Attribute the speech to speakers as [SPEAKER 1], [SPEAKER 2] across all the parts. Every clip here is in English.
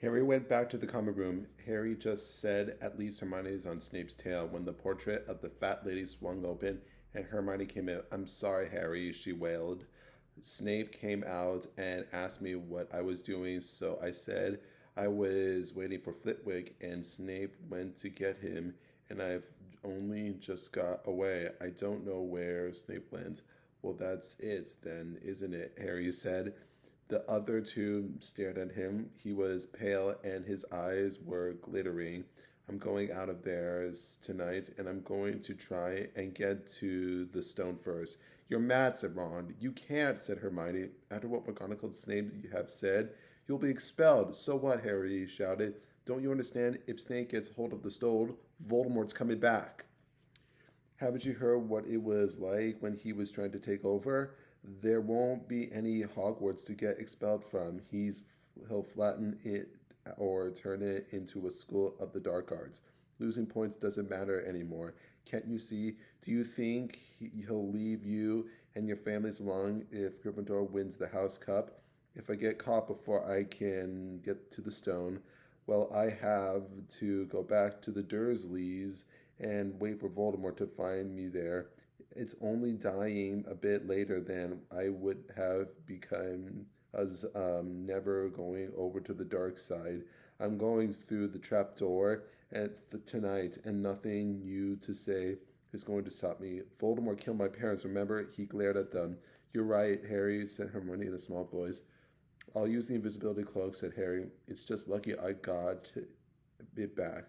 [SPEAKER 1] Harry went back to the common room. Harry just said, "At least Hermione is on Snape's tail," when the portrait of the fat lady swung open and Hermione came in. "I'm sorry, Harry," she wailed. "Snape came out and asked me what I was doing, so I said I was waiting for Flitwick, and Snape went to get him, and I've only just got away. I don't know where Snape went." "Well, that's it, then, isn't it?" Harry said. The other two stared at him. He was pale and his eyes were glittering. "I'm going out of theirs tonight, and I'm going to try and get to the stone first." "You're mad," said Ron. "You can't," said Hermione. "After what McGonagall and Snape have said, you'll be expelled." "So what?" Harry shouted. "Don't you understand? If Snape gets hold of the stone, Voldemort's coming back." "Haven't you heard what it was like when he was trying to take over? There won't be any Hogwarts to get expelled from. He'll flatten it or turn it into a school of the dark arts. Losing points doesn't matter anymore. Can't you see? Do you think he'll leave you and your families alone if Gryffindor wins the House Cup? If I get caught before I can get to the stone, well, I have to go back to the Dursleys and wait for Voldemort to find me there. It's only dying a bit later than I would have become as never going over to the dark side. I'm going through the trapdoor tonight, and nothing you to say is going to stop me. Voldemort killed my parents, remember?" He glared at them. "You're right, Harry," said Hermione in a small voice. "I'll use the invisibility cloak," said Harry. "It's just lucky I got it back."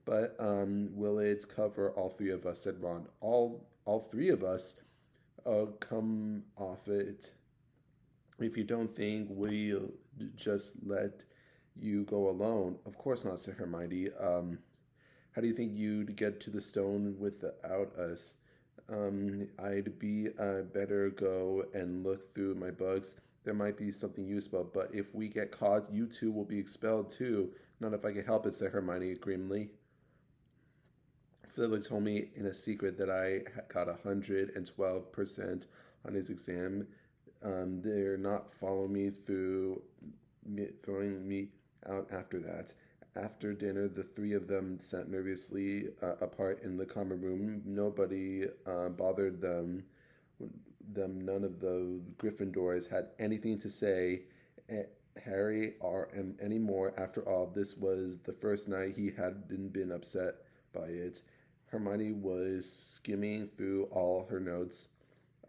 [SPEAKER 1] "But will it cover all three of us?" said Ron. All three of us? Come off it. If you don't think we'll just let you go alone." "Of course not," said Hermione. How do you think you'd get to the stone without us?" "I'd be better go and look through my books. There might be something useful, but if we get caught, you two will be expelled too." "Not if I can help it," said Hermione grimly. "Philip told me in a secret that I got 112% on his exam. They're not following me through throwing me out after that." After dinner, the three of them sat nervously apart in the common room. Nobody bothered them. None of the Gryffindors had anything to say. Harry or anymore. After all, this was the first night he hadn't been upset by it. Hermione was skimming through all her notes,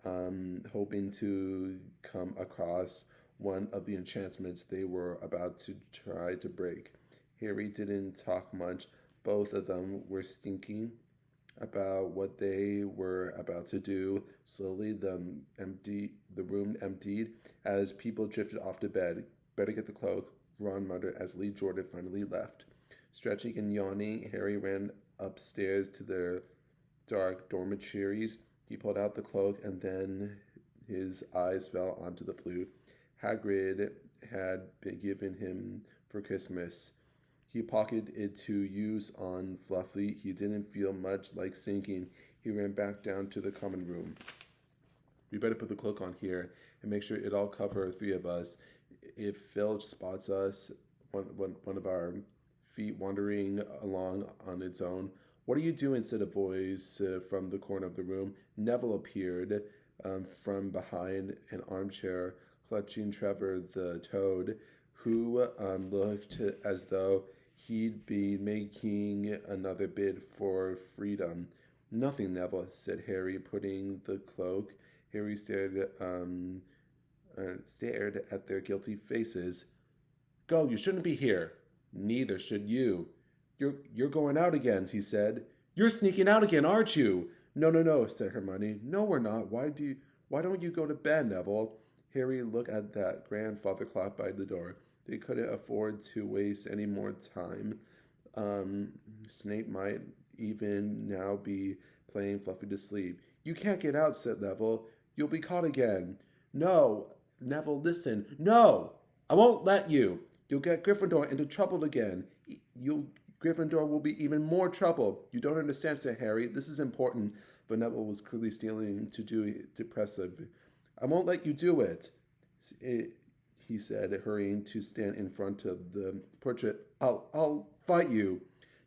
[SPEAKER 1] hoping to come across one of the enchantments they were about to try to break. Harry didn't talk much. Both of them were thinking about what they were about to do. Slowly, the room emptied as people drifted off to bed. "Better get the cloak," Ron muttered as Lee Jordan finally left. Stretching and yawning, Harry ran upstairs to their dark dormitories. He pulled out the cloak, and then his eyes fell onto the flute Hagrid had been given him for Christmas. He pocketed it to use on Fluffy. He didn't feel much like sinking. He ran back down to the common room. "We better put the cloak on here and make sure it all covers three of us. If Filch spots us, one of our feet wandering along on its own." "What are you doing?" said a voice from the corner of the room. Neville appeared from behind an armchair, clutching Trevor the Toad, who looked as though he'd be making another bid for freedom. "Nothing, Neville," said Harry, putting the cloak. Harry stared at their guilty faces. "Go, you shouldn't be here." "Neither should you." You're going out again," he said. "You're sneaking out again, aren't you?" No, no, no," said Hermione. "No, we're not. Why don't you go to bed, Neville?" Harry looked at that grandfather clock by the door. They couldn't afford to waste any more time. Snape might even now be playing Fluffy to sleep. "You can't get out," said Neville. "You'll be caught again." "No, Neville, listen. No! I won't let you. You'll get Gryffindor into trouble again. Gryffindor will be even more trouble." "You don't understand," said Harry. "This is important." But Neville was clearly stealing to do depressive. "I won't let you do it." he said, hurrying to stand in front of the portrait. I'll fight you.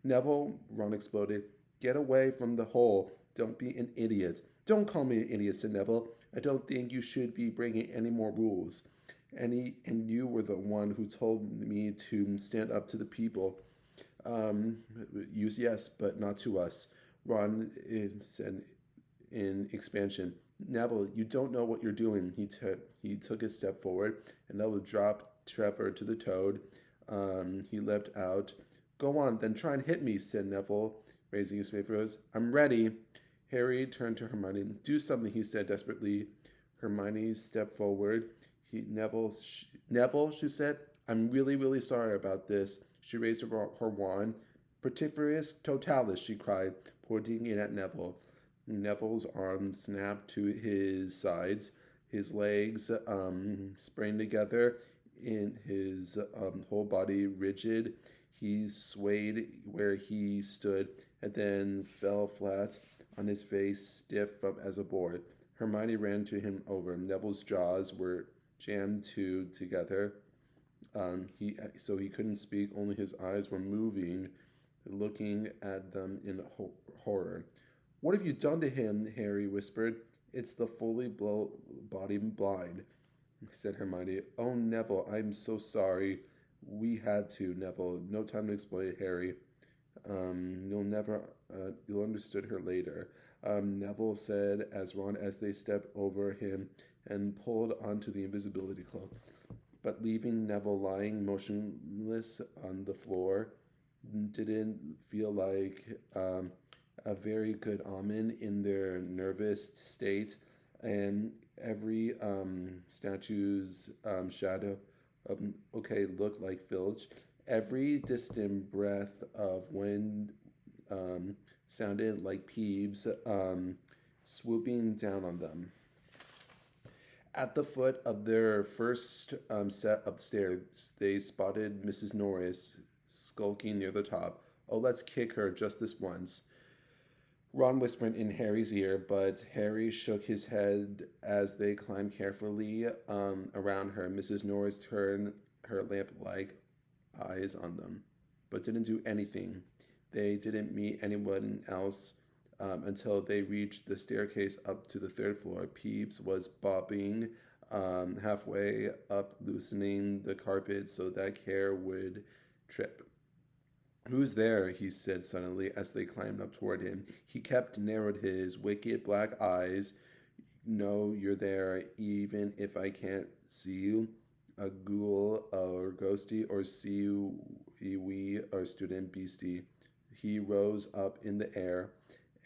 [SPEAKER 1] Neville, Ron exploded. Get away from the hole. Don't be an idiot. Don't call me an idiot, said Neville. I don't think you should be breaking any more rules. And you were the one who told me to stand up to the people. Um, yes, but not to us. Ron said in expansion. Neville, you don't know what you're doing. He took a step forward, and Neville dropped Trevor to the toad. He leapt out. Go on, then try and hit me, said Neville, raising his papers. I'm ready. Harry turned to Hermione. Do something, he said desperately. Hermione stepped forward. Neville, she said, I'm really, really sorry about this. She raised her wand. Pertiferous totalis, she cried, pointing it at Neville. Neville's arms snapped to his sides. His legs sprang together, in his whole body rigid. He swayed where he stood and then fell flat on his face, stiff as a board. Hermione ran to him over. Neville's jaws were jammed together. So he couldn't speak. Only his eyes were moving, looking at them in horror. What have you done to him? Harry whispered. It's the fully body blind, said Hermione. Oh, Neville, I'm so sorry. We had to, Neville. No time to explain, Harry. You'll understood her later. Neville said as they stepped over him and pulled onto the invisibility cloak. But leaving Neville lying motionless on the floor didn't feel like a very good omen in their nervous state, and every statue's shadow looked like Filch. Every distant breath of wind sounded like Peeves swooping down on them. At the foot of their first set of stairs, they spotted Mrs. Norris skulking near the top. Oh, let's kick her just this once. Ron whispered in Harry's ear, but Harry shook his head as they climbed carefully around her. Mrs. Norris turned her lamp-like eyes on them, but didn't do anything. They didn't meet anyone else until they reached the staircase up to the third floor. Peeves was bobbing halfway up, loosening the carpet so that Care would trip. Who's there? He said suddenly as they climbed up toward him. He narrowed his wicked black eyes. No, you're there, even if I can't see you. A ghoul or ghosty or we or student beastie. He rose up in the air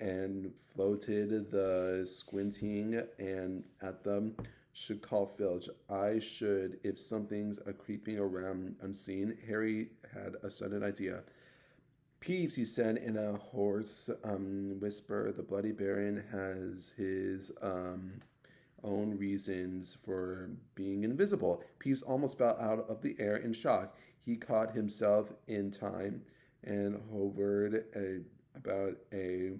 [SPEAKER 1] and floated the squinting and at them. Should call Filch. I should, if something's creeping around unseen. Harry had a sudden idea. Peeves, he said in a hoarse whisper, the Bloody Baron has his own reasons for being invisible. Peeves almost fell out of the air in shock. He caught himself in time and hovered about a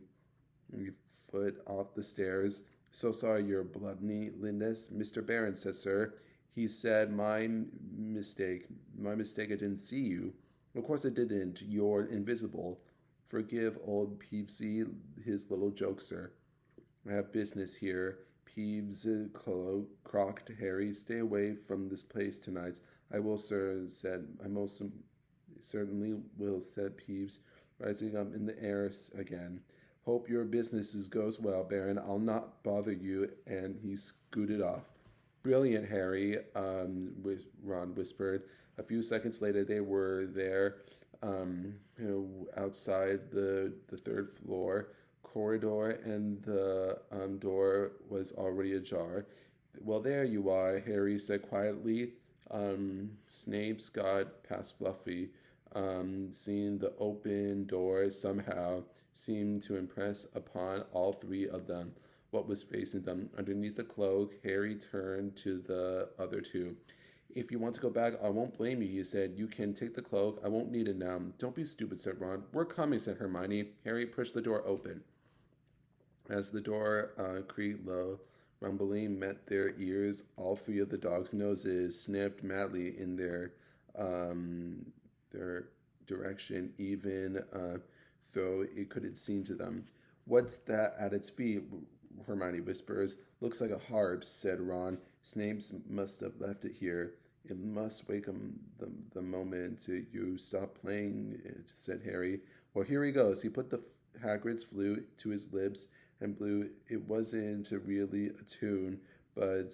[SPEAKER 1] foot off the stairs. So sorry, your bloodliness, Mr. Baron, said Sir. He said, my mistake, I didn't see you. Of course I didn't. You're invisible. Forgive old Peevesy his little joke, sir. I have business here. Peeves croaked Harry. Stay away from this place tonight. I will, sir, said. I most certainly will, said Peeves, rising up in the air again. Hope your business goes well, Baron. I'll not bother you. And he scooted off. Brilliant, Harry, Ron whispered. A few seconds later, they were there, outside the third floor corridor, and the door was already ajar. Well, there you are, Harry said quietly. Snape's got past Fluffy. Seeing the open door somehow seemed to impress upon all three of them what was facing them. Underneath the cloak, Harry turned to the other two. If you want to go back, I won't blame you, he said. You can take the cloak. I won't need it now. Don't be stupid, said Ron. We're coming, said Hermione. Harry pushed the door open. As the door creaked low, rumbling met their ears. All three of the dogs' noses sniffed madly in um, their direction, even though it couldn't seem to them. What's that at its feet? Hermione whispers. Looks like a harp, said Ron. Snape must have left it here. It must wake him the moment you stop playing it, said Harry. Well, here he goes. He put the Hagrid's flute to his lips and blew. It wasn't really a tune, but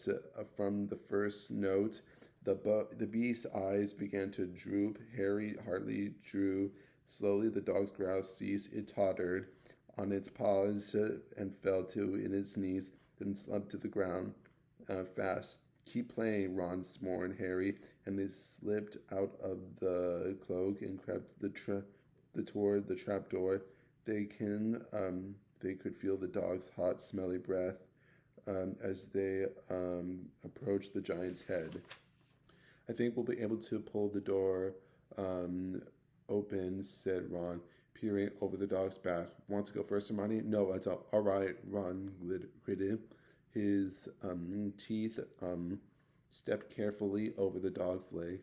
[SPEAKER 1] from the first note, the beast's eyes began to droop. Harry Hartley drew. Slowly, the dog's growl ceased. It tottered on its paws and fell to in its knees, then slumped to the ground fast. Keep playing, Ron warned Harry, and they slipped out of the cloak and crept toward the trapdoor. They could feel the dog's hot, smelly breath as they approached the giant's head. I think we'll be able to pull the door open, said Ron, peering over the dog's back. Want to go first, Hermione? No, that's all right, Ron gritted. His teeth stepped carefully over the dog's leg.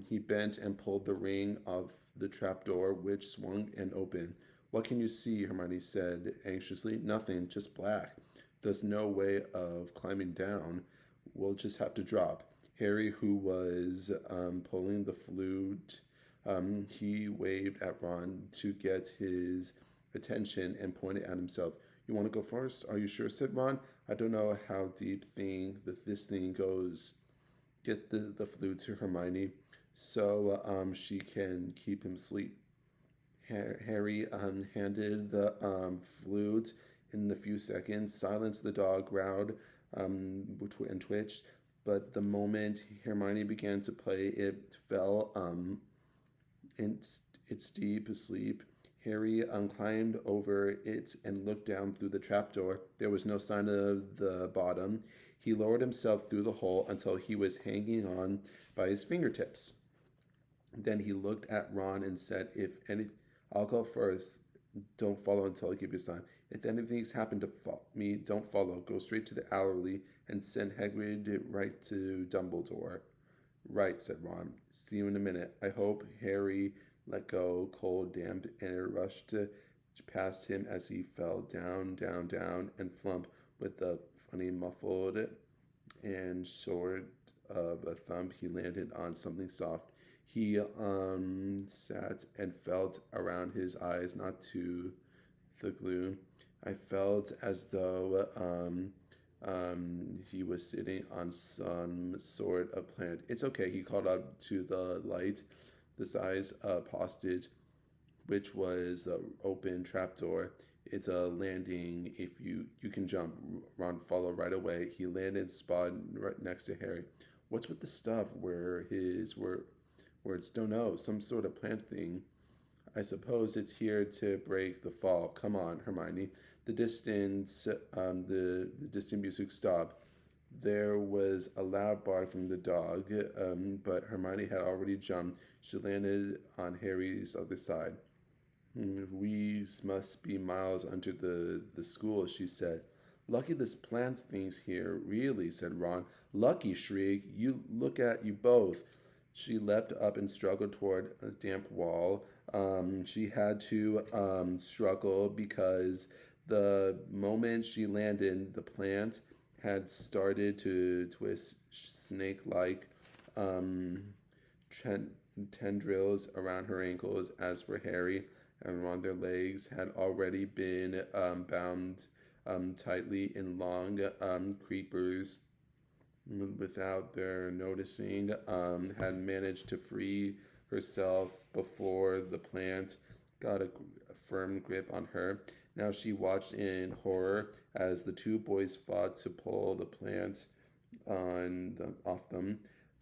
[SPEAKER 1] He bent and pulled the ring of the trapdoor, which swung and opened. What can you see? Hermione said anxiously. Nothing, just black. There's no way of climbing down. We'll just have to drop. Harry, who was pulling the flute, he waved at Ron to get his attention and pointed at himself. You want to go first? Are you sure? Said Ron. I don't know how deep this thing goes. Get the flute to Hermione so she can keep him asleep. Harry handed the flute in a few seconds. Silence, the dog growled and twitched. But the moment Hermione began to play, it fell in its deep sleep. Harry climbed over it and looked down through the trapdoor. There was no sign of the bottom. He lowered himself through the hole until he was hanging on by his fingertips. Then he looked at Ron and said, I'll go first. Don't follow until I give you a sign. If anything's happened to me, don't follow. Go straight to the Allery and send Hagrid right to Dumbledore. Right, said Ron. See you in a minute. I hope. Harry let go, cold, damp, and it rushed past him as he fell down, and flump with a funny muffled and sort of a thump. He landed on something soft. He sat and felt around his eyes, not to the glue. I felt as though he was sitting on some sort of plant. It's okay, he called out to the light, the size posted, which was the open trapdoor. It's a landing. If you can jump. Ron followed right away. He landed spot right next to Harry. What's with the stuff? Where his words? Don't know. Some sort of plant thing. I suppose it's here to break the fall. Come on, Hermione. The distant music stopped. There was a loud bark from the dog, but Hermione had already jumped. She landed on Harry's other side. We must be miles under the school, she said. Lucky this plant thing's here, really, said Ron. Lucky, shrieked. You look at you both. She leapt up and struggled toward a damp wall. She had to struggle because the moment she landed, the plant had started to twist snake-like tendrils around her ankles. As for Harry and Ron, their legs had already been bound tightly in long creepers. Without their noticing, had managed to free herself before the plant got a firm grip on her. Now she watched in horror as the two boys fought to pull the plant off them,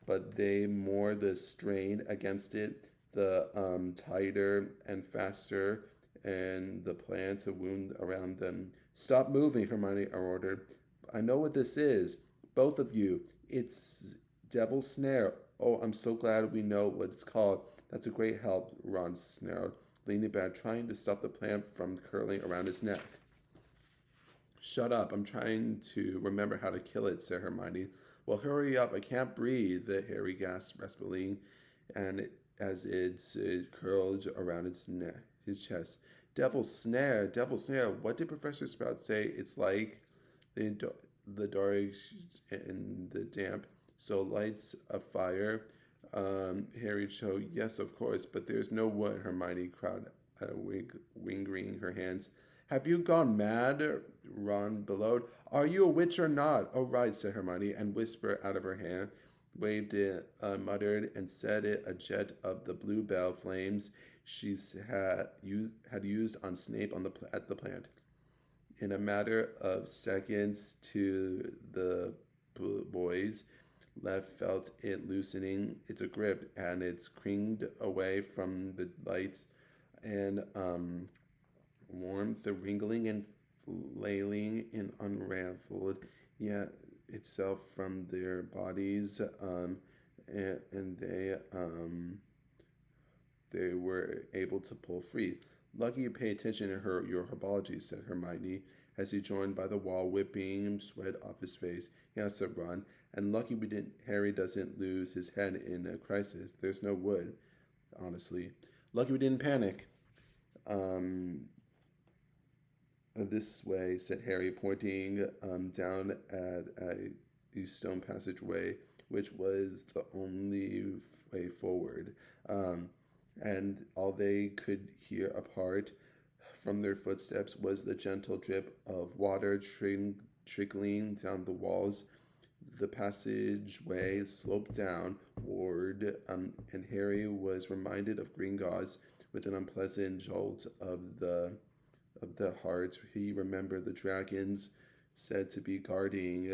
[SPEAKER 1] but they more the strain against it, the tighter and faster, and the plant wound around them. Stop moving, Hermione ordered. I know what this is. Both of you. It's Devil's Snare. Oh, I'm so glad we know what it's called. That's a great help, Ron snarled, leaning back, trying to stop the plant from curling around his neck. Shut up, I'm trying to remember how to kill it, said Hermione. Well, hurry up, I can't breathe, Harry gasped raspingly, and as it curled around its neck, his chest. Devil snare, what did Professor Sprout say? It's like the, the dark and the damp, so lights a fire. Harry choked, yes, of course, but there's no wood, Hermione cried, wringing her hands. Have you gone mad? Ron bellowed. Are you a witch or not? Oh, right, said Hermione, and whispered out of her hand, waved it, muttered, and set it a jet of the bluebell flames she had used on Snape at the plant. In a matter of seconds, to the boys left felt it loosening its grip, and it cringed away from the lights and warmth, the wriggling and flailing and unraveled yet itself from their bodies, and they were able to pull free. Lucky you pay attention to your herbology, said Hermione, as he joined by the wall, whipping sweat off his face. Yes, said Ron, and lucky Harry doesn't lose his head in a crisis. There's no wood, honestly. Lucky we didn't panic. This way, said Harry, pointing down at the stone passageway, which was the only way forward. And all they could hear apart from their footsteps was the gentle drip of water trickling down the walls. The passageway sloped downward, and Harry was reminded of Gringotts with an unpleasant jolt of the heart. He remembered the dragons said to be guarding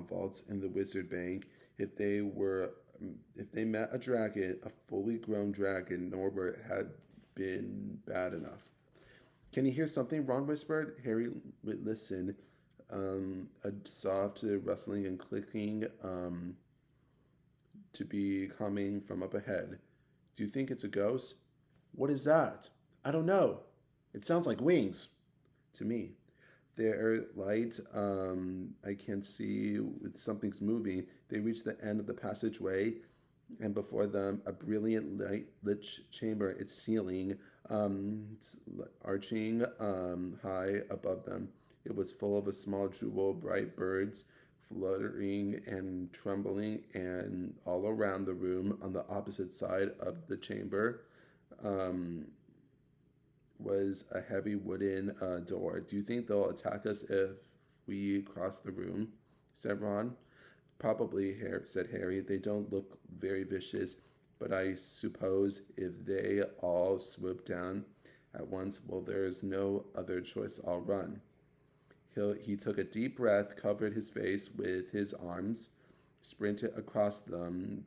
[SPEAKER 1] vaults in the wizard bank. If they met a dragon, a fully grown dragon, Norbert had been bad enough. Can you hear something? Ron whispered. Harry listened. A soft rustling and clicking to be coming from up ahead. Do you think it's a ghost? What is that? I don't know. It sounds like wings to me. Their light, I can see something's moving. They reach the end of the passageway, and before them, a brilliant lit chamber, its ceiling arching high above them. It was full of a small jewel, bright birds fluttering and trembling, and all around the room, on the opposite side of the chamber, was a heavy wooden door. Do you think they'll attack us if we cross the room? Said Ron. Probably, said Harry. They don't look very vicious, but I suppose if they all swoop down at once, well, there's no other choice. I'll run. He took a deep breath, covered his face with his arms, sprinted across the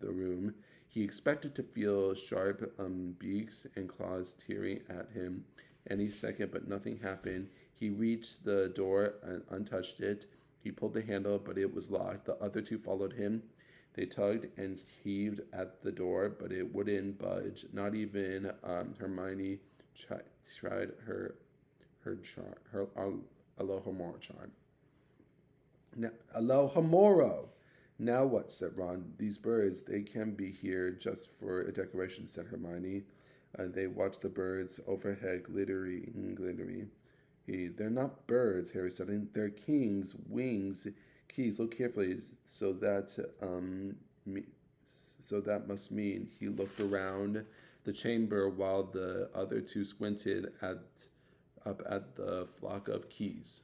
[SPEAKER 1] room. He expected to feel sharp beaks and claws tearing at him any second, but nothing happened. He reached the door and untouched it. He pulled the handle, but it was locked. The other two followed him. They tugged and heaved at the door, but it wouldn't budge. Not even Hermione tried her Alohomora charm. Now, Alohomoro! Now what? Said Ron. These birds, they can be here just for a decoration, said Hermione. They watched the birds overhead, glittering. They're not birds, Harry said. They're kings, wings, keys. Look carefully. So that must mean. He looked around the chamber while the other two squinted up at the flock of keys.